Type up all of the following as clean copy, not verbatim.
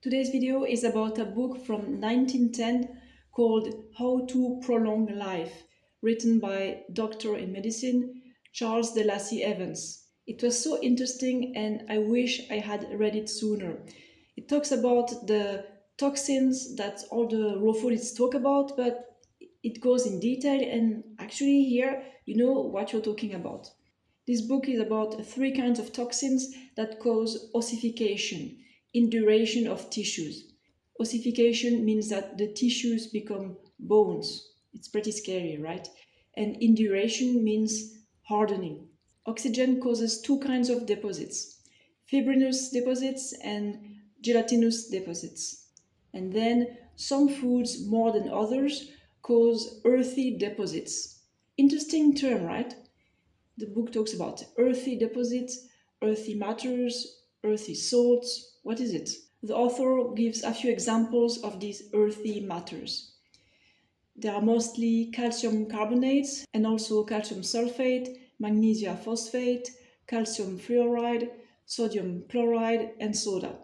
Today's video is about a book from 1910 called How to Prolong Life, written by Doctor in Medicine Charles de Lacy Evans. It was so interesting and I wish I had read it sooner. It talks about the toxins that all the raw foods talk about, but it goes in detail and actually here you know what you're talking about. This book is about three kinds of toxins that cause ossification, induration of tissues. Ossification means that the tissues become bones. It's pretty scary, right? And induration means hardening. Oxygen causes two kinds of deposits, fibrinous deposits and gelatinous deposits. And then some foods more than others cause earthy deposits. Interesting term, right? The book talks about earthy deposits, earthy matters, earthy salts. What is it? The author gives a few examples of these earthy matters. They are mostly calcium carbonates and also calcium sulfate, magnesia phosphate, calcium fluoride, sodium chloride, and soda.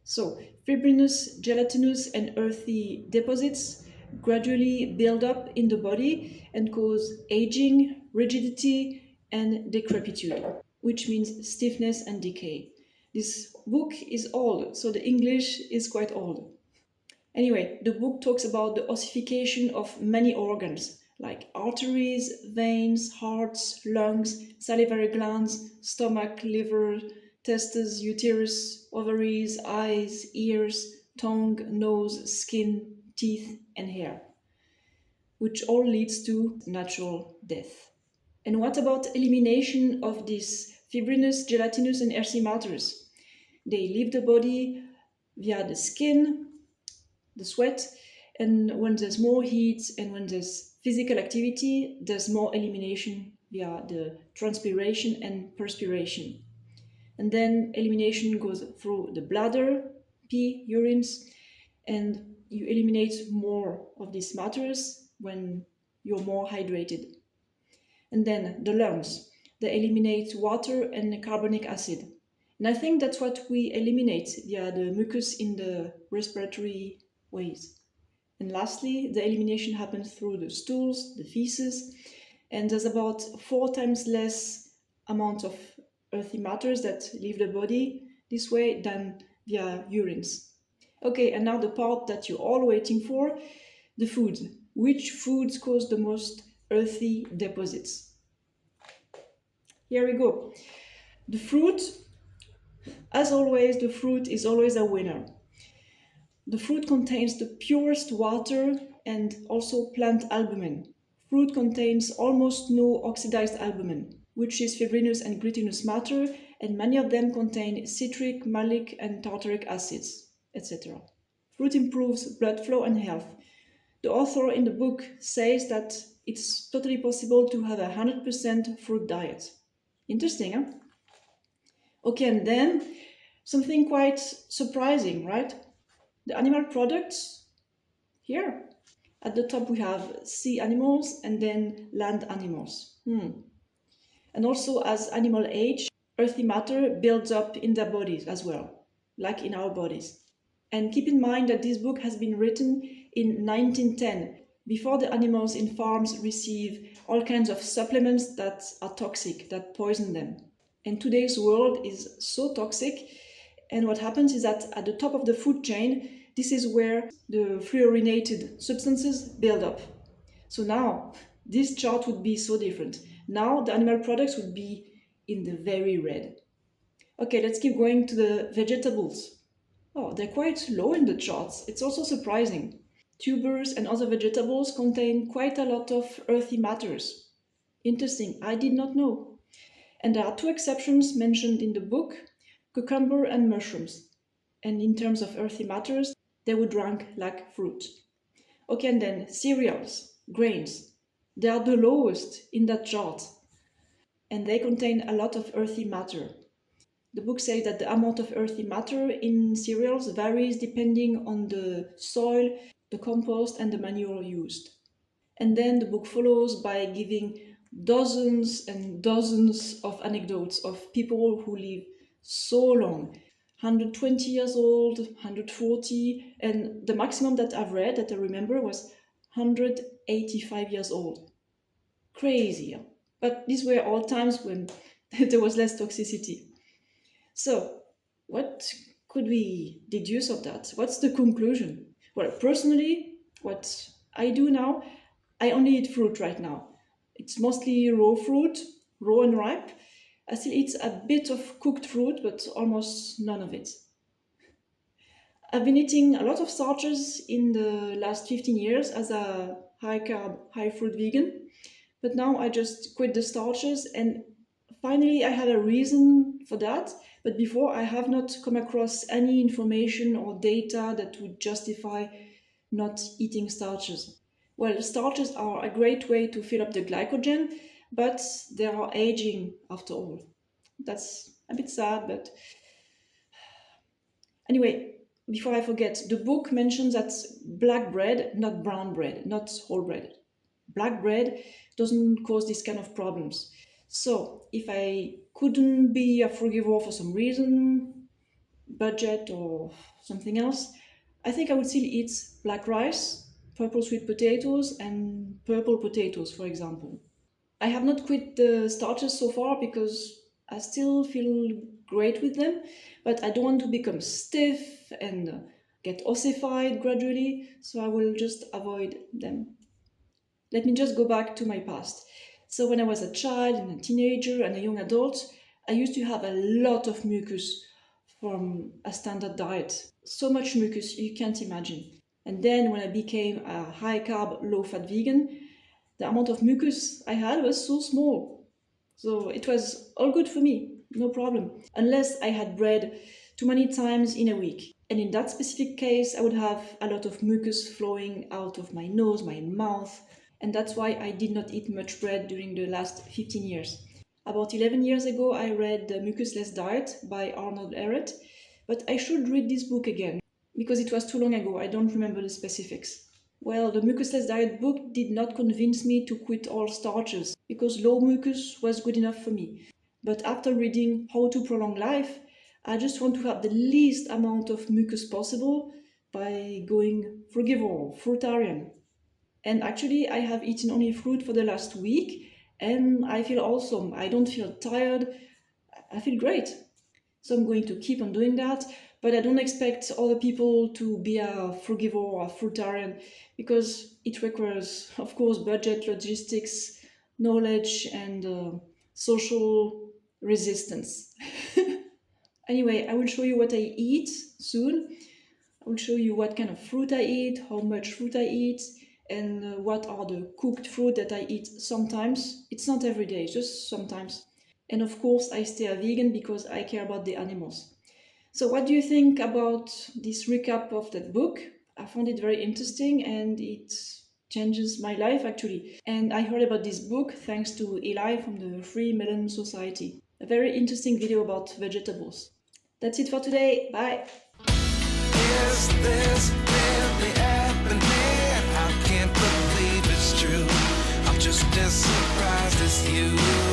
So, fibrinous, gelatinous, and earthy deposits gradually build up in the body and cause aging, rigidity, and decrepitude, which means stiffness and decay. This book is old, so the English is quite old. Anyway, the book talks about the ossification of many organs, like arteries, veins, hearts, lungs, salivary glands, stomach, liver, testes, uterus, ovaries, eyes, ears, tongue, nose, skin, teeth, and hair, which all leads to natural death. And what about elimination of these fibrinous, gelatinous, and earthy matters? They leave the body via the skin, the sweat, and when there's more heat and when there's physical activity, there's more elimination via the transpiration and perspiration. And then elimination goes through the bladder, pee, urines, and you eliminate more of these matters when you're more hydrated. And then the lungs, they eliminate water and carbonic acid. And I think that's what we eliminate via the mucus in the respiratory ways. And lastly, the elimination happens through the stools, the feces, and there's about 4 times less amount of earthy matters that leave the body this way than via urines. Okay, and now the part that you're all waiting for, the food. Which foods cause the most earthy deposits? Here we go. The fruit, as always, the fruit is always a winner. The fruit contains the purest water and also plant albumin. Fruit contains almost no oxidized albumin, which is fibrinous and glutinous matter, and many of them contain citric, malic, and tartaric acids, etc. Fruit improves blood flow and health. The author in the book says that it's totally possible to have a 100% fruit diet. Interesting, huh? Okay, and then something quite surprising, right? The animal products here. At the top we have sea animals and then land animals. And also as animal age, earthy matter builds up in their bodies as well, like in our bodies. And keep in mind that this book has been written in 1910, before the animals in farms receive all kinds of supplements that are toxic, that poison them. And today's world is so toxic, and what happens is that at the top of the food chain, this is where the fluorinated substances build up. So now, this chart would be so different. Now the animal products would be in the very red. Okay, let's keep going to the vegetables. Oh, they're quite low in the charts. It's also surprising. Tubers and other vegetables contain quite a lot of earthy matters. Interesting, I did not know. And there are 2 exceptions mentioned in the book, cucumber and mushrooms. And in terms of earthy matters, they would rank like fruit. Okay, and then cereals, grains. They are the lowest in that chart. And they contain a lot of earthy matter. The book says that the amount of earthy matter in cereals varies depending on the soil, the compost, and the manure used. And then the book follows by giving dozens and dozens of anecdotes of people who live so long, 120 years old, 140, and the maximum that I've read, that I remember, was 185 years old. Crazy, huh? But these were all times when there was less toxicity. So, what could we deduce of that? What's the conclusion? Well, personally, what I do now, I only eat fruit right now. It's mostly raw fruit, raw and ripe. I still eat a bit of cooked fruit, but almost none of it. I've been eating a lot of starches in the last 15 years as a high carb, high fruit vegan, but now I just quit the starches, and finally I had a reason for that. But before, I have not come across any information or data that would justify not eating starches. Well, starches are a great way to fill up the glycogen, but they are aging after all. That's a bit sad, but anyway, before I forget, the book mentions that black bread, not brown bread, not whole bread. Black bread doesn't cause this kind of problems. So if I couldn't be a frugivore for some reason, budget or something else, I think I would still eat black rice, purple sweet potatoes, and purple potatoes, for example. I have not quit the starches so far because I still feel great with them, but I don't want to become stiff and get ossified gradually, so I will just avoid them. Let me just go back to my past. So when I was a child and a teenager and a young adult, I used to have a lot of mucus from a standard diet. So much mucus you can't imagine. And then when I became a high carb, low fat vegan, the amount of mucus I had was so small. So it was all good for me, no problem. Unless I had bread too many times in a week. And in that specific case, I would have a lot of mucus flowing out of my nose, my mouth. And that's why I did not eat much bread during the last 15 years. About 11 years ago, I read The Mucusless Diet by Arnold Ehret, but I should read this book again, because it was too long ago, I don't remember the specifics. Well, the Mucusless Diet book did not convince me to quit all starches, because low mucus was good enough for me. But after reading How to Prolong Life, I just want to have the least amount of mucus possible by going frugivore, fruitarian. And actually, I have eaten only fruit for the last week, and I feel awesome. I don't feel tired. I feel great. So I'm going to keep on doing that, but I don't expect other people to be a frugivore or a fruitarian, because it requires, of course, budget, logistics, knowledge, and social resistance. Anyway, I will show you what I eat soon. I will show you what kind of fruit I eat, how much fruit I eat, and what are the cooked fruit that I eat sometimes. It's not every day, just sometimes. And of course, I stay a vegan because I care about the animals. So what do you think about this recap of that book? I found it very interesting and it changes my life actually. And I heard about this book thanks to Eli from the Free Melon Society. A very interesting video about vegetables. That's it for today. Bye! Is this really happening? I can't believe it's true. I'm just as surprised as you.